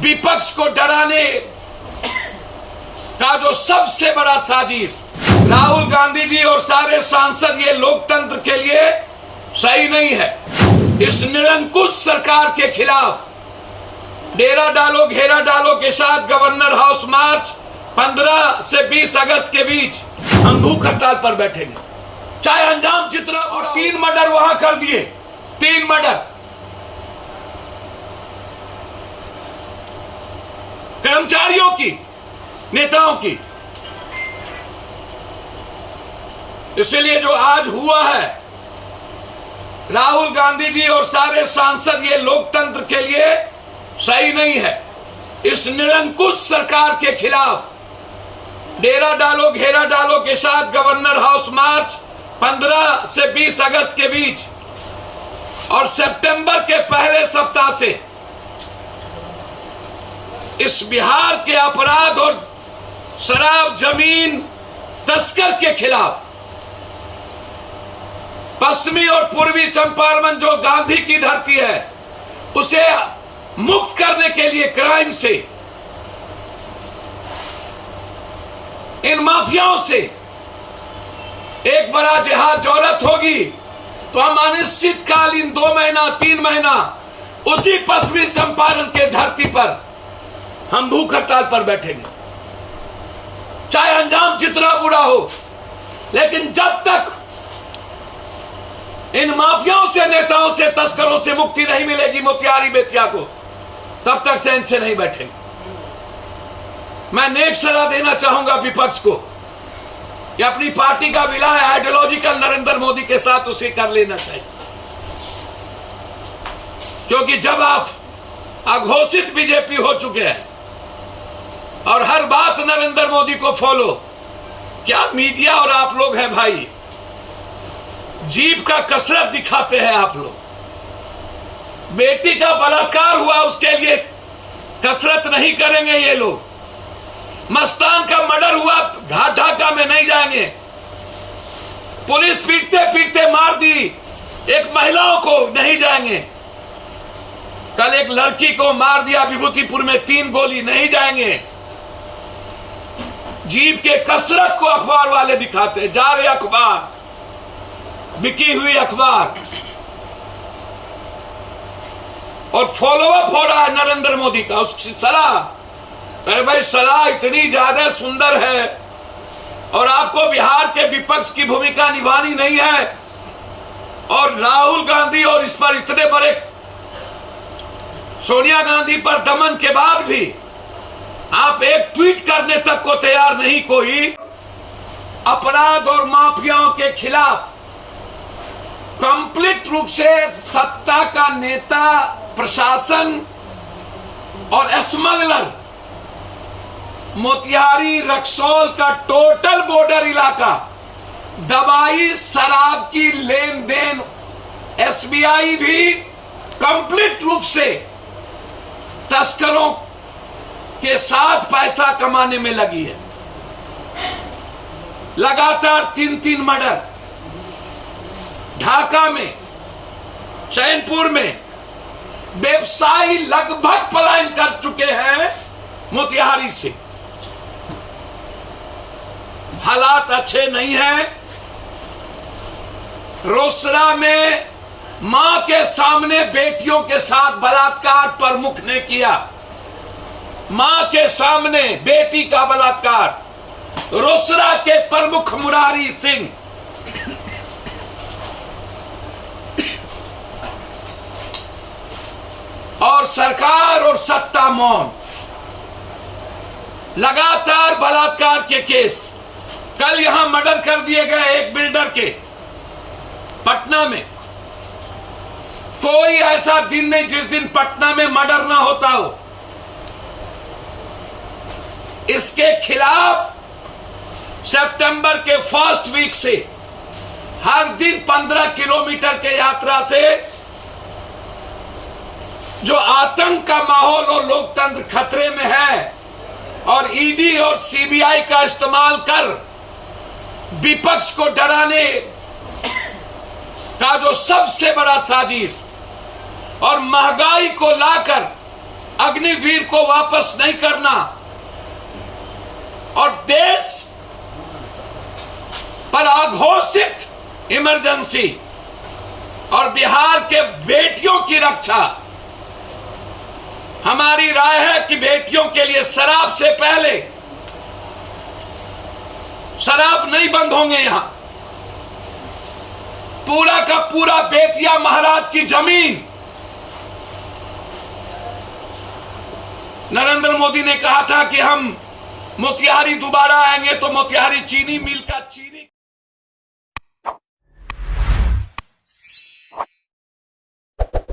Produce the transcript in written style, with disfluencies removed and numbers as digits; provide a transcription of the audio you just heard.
विपक्ष को डराने का जो सबसे बड़ा साजिश राहुल गांधी जी और सारे सांसद, ये लोकतंत्र के लिए सही नहीं है। इस निरंकुश सरकार के खिलाफ डेरा डालो घेरा डालो के साथ गवर्नर हाउस मार्च 15 से 20 अगस्त के बीच हम भूख हड़ताल पर बैठेंगे, चाहे अंजाम जितना। और 3 मर्डर वहां कर दिए, 3 मर्डर कर्मचारियों की, नेताओं की। इसलिए जो आज हुआ है, राहुल गांधी जी और सारे सांसद, ये लोकतंत्र के लिए सही नहीं है। इस निरंकुश सरकार के खिलाफ डेरा डालो घेरा डालो के साथ गवर्नर हाउस मार्च 15 से 20 अगस्त के बीच और सितंबर के पहले सप्ताह से इस बिहार के अपराध और शराब जमीन तस्कर के खिलाफ पश्चिमी और पूर्वी चंपारण जो गांधी की धरती है, उसे मुक्त करने के लिए क्राइम से, इन माफियाओं से एक बड़ा जिहाद जौरत होगी। तो हम अनिश्चितकालीन 2 महीना 3 महीना उसी पश्चिमी चंपारण के धरती पर हम भूख हड़ताल पर बैठेंगे, चाहे अंजाम जितना बुरा हो। लेकिन जब तक इन माफियाओं से, नेताओं से, तस्करों से मुक्ति नहीं मिलेगी मोतिहारी बेतिया को, तब तक चैन से नहीं बैठेंगे। मैं नेक सलाह देना चाहूंगा विपक्ष को कि अपनी पार्टी का विलय आइडियोलॉजिकल नरेंद्र मोदी के साथ उसे कर लेना चाहिए, क्योंकि जब आप अघोषित बीजेपी हो चुके हैं और हर बात नरेंद्र मोदी को फॉलो, क्या मीडिया और आप लोग हैं भाई, जीप का कसरत दिखाते हैं आप लोग। बेटी का बलात्कार हुआ, उसके लिए कसरत नहीं करेंगे ये लोग। मस्तान का मर्डर हुआ, घाट ढाका में नहीं जाएंगे। पुलिस पीटते पीटते मार दी एक महिलाओं को, नहीं जाएंगे। कल एक लड़की को मार दिया विभूतिपुर में 3 गोली, नहीं जाएंगे। जीप के कसरत को अखबार वाले दिखाते, जा रहे अखबार, बिकी हुई अखबार, और फॉलोअप हो रहा है नरेंद्र मोदी का उसकी सलाह। अरे भाई, सलाह इतनी ज्यादा सुंदर है और आपको बिहार के विपक्ष की भूमिका निभानी नहीं है। और राहुल गांधी और इस पर इतने बड़े सोनिया गांधी पर दमन के बाद भी आप एक ट्वीट करने तक को तैयार नहीं। कोई अपराध और माफियाओं के खिलाफ कंप्लीट रूप से सत्ता का नेता, प्रशासन और स्मगलर, मोतिहारी रक्सौल का टोटल बॉर्डर इलाका, दवाई शराब की लेन देन, एसबीआई भी कंप्लीट रूप से तस्करों के साथ पैसा कमाने में लगी है। लगातार 3-3 मर्डर ढाका में, चैनपुर में, व्यवसायी लगभग पलायन कर चुके हैं मोतिहारी से। हालात अच्छे नहीं हैं। रोसड़ा में मां के सामने बेटियों के साथ बलात्कार प्रमुख ने किया, मां के सामने बेटी का बलात्कार। रोसड़ा के प्रमुख मुरारी सिंह और सरकार और सत्ता मौन। लगातार बलात्कार के केस, कल यहां मर्डर कर दिए गए एक बिल्डर के पटना में। कोई ऐसा दिन नहीं जिस दिन पटना में मर्डर ना होता हो। इसके खिलाफ सितंबर के फर्स्ट वीक से हर दिन 15 किलोमीटर के यात्रा से जो आतंक का माहौल और लोकतंत्र खतरे में है, और ईडी और सीबीआई का इस्तेमाल कर विपक्ष को डराने का जो सबसे बड़ा साजिश, और महंगाई को लाकर अग्निवीर को वापस नहीं करना और देश पर अघोषित इमरजेंसी और बिहार के बेटियों की रक्षा। हमारी राय है कि बेटियों के लिए शराब से पहले, शराब नहीं बंद होंगे यहां। पूरा का पूरा बेतिया महाराज की जमीन, नरेंद्र मोदी ने कहा था कि हम मोतिहारी दोबारा आएंगे तो मोतिहारी चीनी मिल का चीनी